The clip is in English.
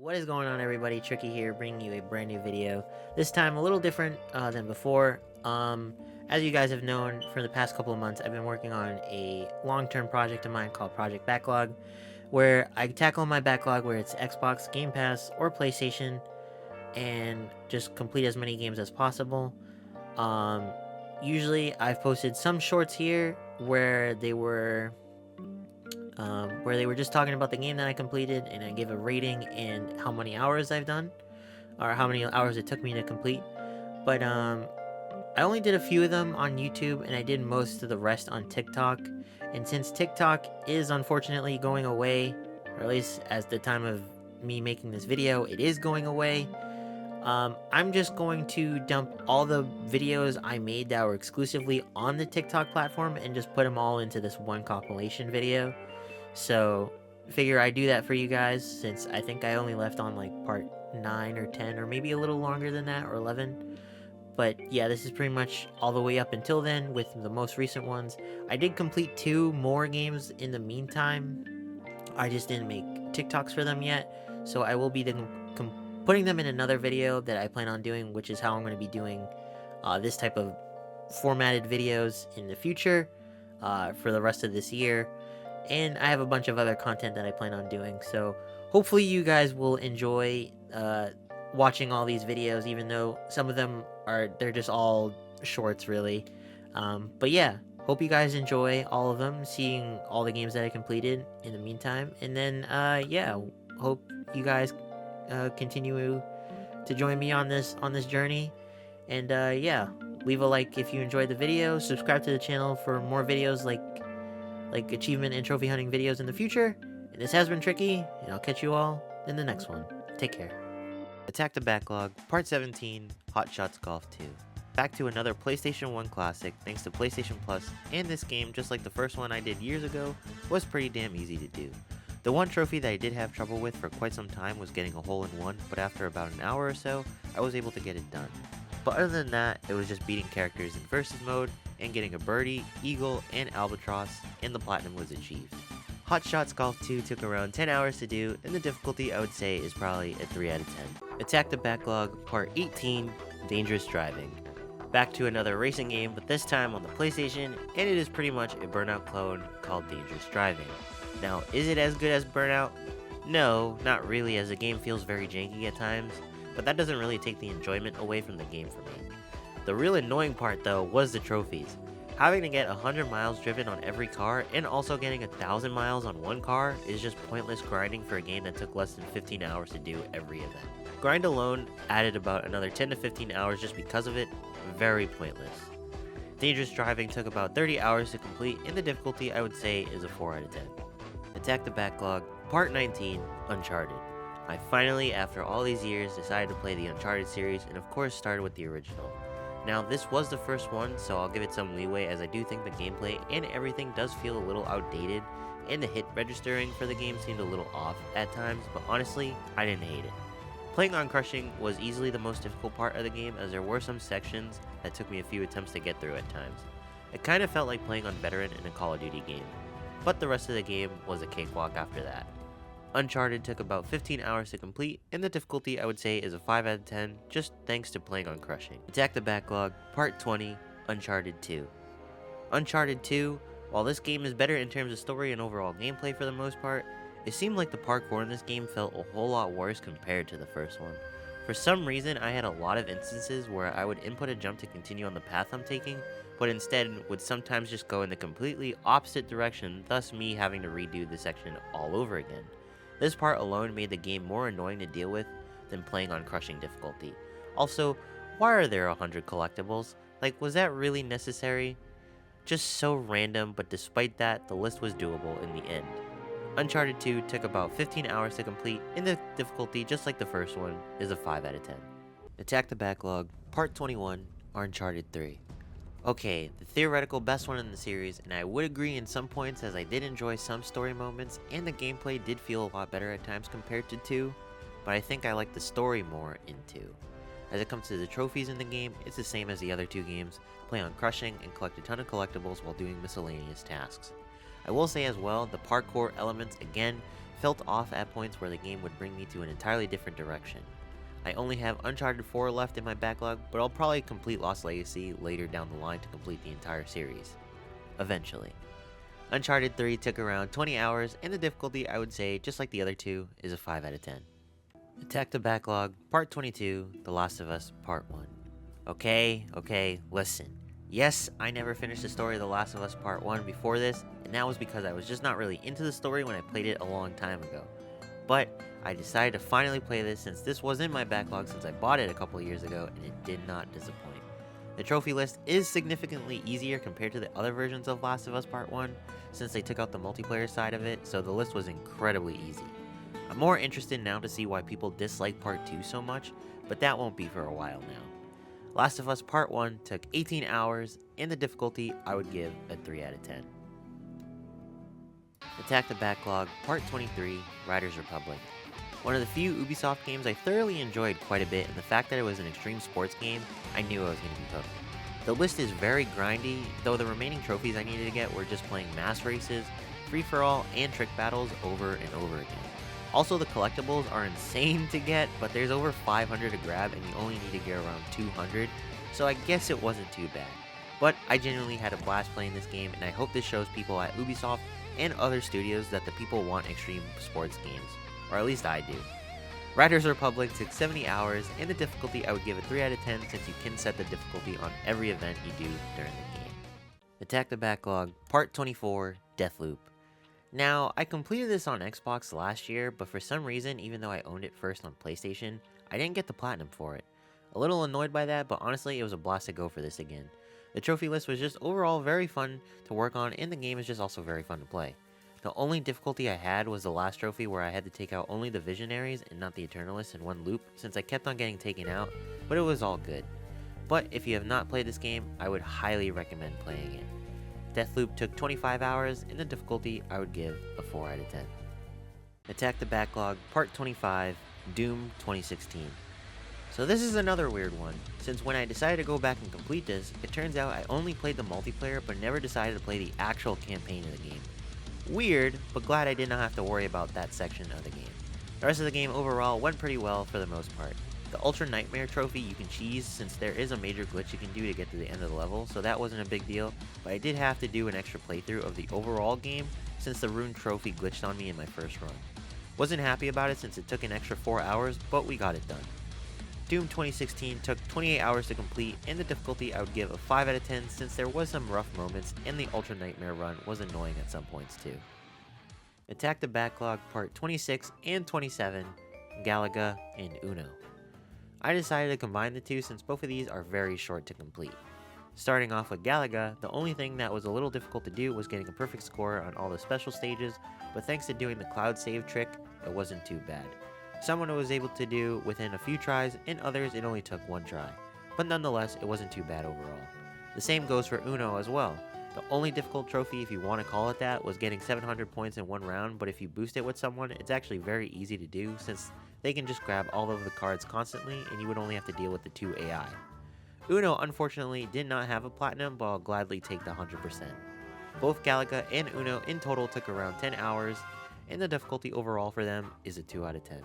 What is going on, everybody? Tricky here, bringing you a brand new video. This time a little different than before. As you guys have known, for the past couple of months, I've been working on a long-term project of mine called Project Backlog, where I tackle my backlog where it's Xbox, Game Pass, or PlayStation, and just complete as many games as possible. Um, Usually, I've posted some shorts here where they were just talking about the game that I completed, and I give a rating and how many hours I've done, or how many hours it took me to complete. But I only did a few of them on YouTube, and I did most of the rest on TikTok. And since TikTok is unfortunately going away, or at least as the time of me making this video, it is going away. I'm just going to dump all the videos I made that were exclusively on the TikTok platform and just put them all into this one compilation video. So, figure I do that for you guys, since I think I only left on like part 9 or 10, or maybe a little longer than that, or 11. But yeah, this is pretty much all the way up until then with the most recent ones. I did complete 2 more games in the meantime. I just didn't make TikToks for them yet. So I will be putting them in another video that I plan on doing, which is how I'm going to be doing this type of formatted videos in the future for the rest of this year. And I have a bunch of other content that I plan on doing, so hopefully you guys will enjoy watching all these videos, even though some of them they're just all shorts, really. But yeah, hope you guys enjoy all of them, seeing all the games that I completed in the meantime. And then yeah, hope you guys continue to join me on this journey. And yeah, leave a like if you enjoyed the video, subscribe to the channel for more videos like achievement and trophy hunting videos in the future. And this has been Tricky, and I'll catch you all in the next one. Take care. Attack the Backlog, Part 17, Hot Shots Golf 2. Back to another PlayStation 1 classic thanks to PlayStation Plus, and this game, just like the first one I did years ago, was pretty damn easy to do. The one trophy that I did have trouble with for quite some time was getting a hole-in-one, but after about an hour or so, I was able to get it done. But other than that, it was just beating characters in versus mode, and getting a birdie, eagle, and albatross, and the platinum was achieved. Hot Shots Golf 2 took around 10 hours to do, and the difficulty I would say is probably a 3 out of 10. Attack the Backlog, Part 18, Dangerous Driving. Back to another racing game, but this time on the PlayStation, and it is pretty much a Burnout clone called Dangerous Driving. Now, is it as good as Burnout? No, not really, as the game feels very janky at times, but that doesn't really take the enjoyment away from the game for me. The real annoying part though was the trophies. Having to get 100 miles driven on every car and also getting 1,000 miles on one car is just pointless grinding for a game that took less than 15 hours to do every event. Grind alone added about another 10 to 15 hours just because of it, very pointless. Dangerous Driving took about 30 hours to complete, and the difficulty I would say is a 4 out of 10. Attack the Backlog, Part 19, Uncharted. I finally, after all these years, decided to play the Uncharted series, and of course started with the original. Now, this was the first one, so I'll give it some leeway, as I do think the gameplay and everything does feel a little outdated, and the hit registering for the game seemed a little off at times, but honestly, I didn't hate it. Playing on Crushing was easily the most difficult part of the game, as there were some sections that took me a few attempts to get through at times. It kind of felt like playing on Veteran in a Call of Duty game, but the rest of the game was a cakewalk after that. Uncharted took about 15 hours to complete, and the difficulty I would say is a 5 out of 10, just thanks to playing on Crushing. Attack the Backlog, Part 20, Uncharted 2. Uncharted 2, while this game is better in terms of story and overall gameplay for the most part, it seemed like the parkour in this game felt a whole lot worse compared to the first one. For some reason, I had a lot of instances where I would input a jump to continue on the path I'm taking, but instead would sometimes just go in the completely opposite direction, thus me having to redo the section all over again. This part alone made the game more annoying to deal with than playing on Crushing difficulty. Also, why are there 100 collectibles? Like, was that really necessary? Just so random, but despite that, the list was doable in the end. Uncharted 2 took about 15 hours to complete, and the difficulty, just like the first one, is a 5 out of 10. Attack the Backlog, Part 21, Uncharted 3. Okay, the theoretical best one in the series, and I would agree in some points, as I did enjoy some story moments, and the gameplay did feel a lot better at times compared to 2, but I think I like the story more in 2. As it comes to the trophies in the game, it's the same as the other 2 games, play on Crushing and collect a ton of collectibles while doing miscellaneous tasks. I will say as well, the parkour elements again felt off at points where the game would bring me to an entirely different direction. I only have Uncharted 4 left in my backlog, but I'll probably complete Lost Legacy later down the line to complete the entire series. Eventually. Uncharted 3 took around 20 hours, and the difficulty, I would say, just like the other two, is a 5 out of 10. Attack the Backlog, Part 22, The Last of Us, Part 1. Okay, listen. Yes, I never finished the story of The Last of Us Part 1 before this, and that was because I was just not really into the story when I played it a long time ago. But I decided to finally play this since this was in my backlog since I bought it a couple years ago, and it did not disappoint. The trophy list is significantly easier compared to the other versions of Last of Us Part 1, since they took out the multiplayer side of it, so the list was incredibly easy. I'm more interested now to see why people dislike Part 2 so much, but that won't be for a while now. Last of Us Part 1 took 18 hours, and the difficulty I would give a 3 out of 10. Attack the Backlog, Part 23, Riders Republic. One of the few Ubisoft games I thoroughly enjoyed quite a bit, and the fact that it was an extreme sports game, I knew I was going to be hooked. The list is very grindy, though the remaining trophies I needed to get were just playing mass races, free-for-all, and trick battles over and over again. Also, the collectibles are insane to get, but there's over 500 to grab and you only need to get around 200, so I guess it wasn't too bad. But I genuinely had a blast playing this game, and I hope this shows people at Ubisoft and other studios that the people want extreme sports games, or at least I do. Riders Republic took 70 hours, and the difficulty I would give a 3 out of 10 since you can set the difficulty on every event you do during the game. Attack the Backlog, Part 24, Deathloop. Now, I completed this on Xbox last year, but for some reason, even though I owned it first on PlayStation, I didn't get the platinum for it. A little annoyed by that, but honestly, it was a blast to go for this again. The trophy list was just overall very fun to work on, and the game is just also very fun to play. The only difficulty I had was the last trophy where I had to take out only the Visionaries and not the Eternalists in one loop, since I kept on getting taken out, but it was all good. But if you have not played this game, I would highly recommend playing it. Deathloop took 25 hours, and the difficulty I would give a 4 out of 10. Attack the Backlog, Part 25, Doom 2016. So this is another weird one, since when I decided to go back and complete this, it turns out I only played the multiplayer but never decided to play the actual campaign of the game. Weird, but glad I did not have to worry about that section of the game. The rest of the game overall went pretty well for the most part. The Ultra Nightmare trophy you can cheese since there is a major glitch you can do to get to the end of the level, so that wasn't a big deal, but I did have to do an extra playthrough of the overall game since the Rune trophy glitched on me in my first run. Wasn't happy about it since it took an extra 4 hours, but we got it done. Doom 2016 took 28 hours to complete, and the difficulty I would give a 5 out of 10 since there was some rough moments and the Ultra Nightmare run was annoying at some points too. Attack the Backlog Part 26 and 27, Galaga and Uno. I decided to combine the two since both of these are very short to complete. Starting off with Galaga, the only thing that was a little difficult to do was getting a perfect score on all the special stages, but thanks to doing the cloud save trick, it wasn't too bad. Someone was able to do within a few tries, and others it only took one try. But nonetheless, it wasn't too bad overall. The same goes for Uno as well. The only difficult trophy, if you want to call it that, was getting 700 points in one round, but if you boost it with someone, it's actually very easy to do since they can just grab all of the cards constantly and you would only have to deal with the 2 AI. Uno unfortunately did not have a platinum, but I'll gladly take the 100%. Both Galaga and Uno in total took around 10 hours, and the difficulty overall for them is a 2 out of 10.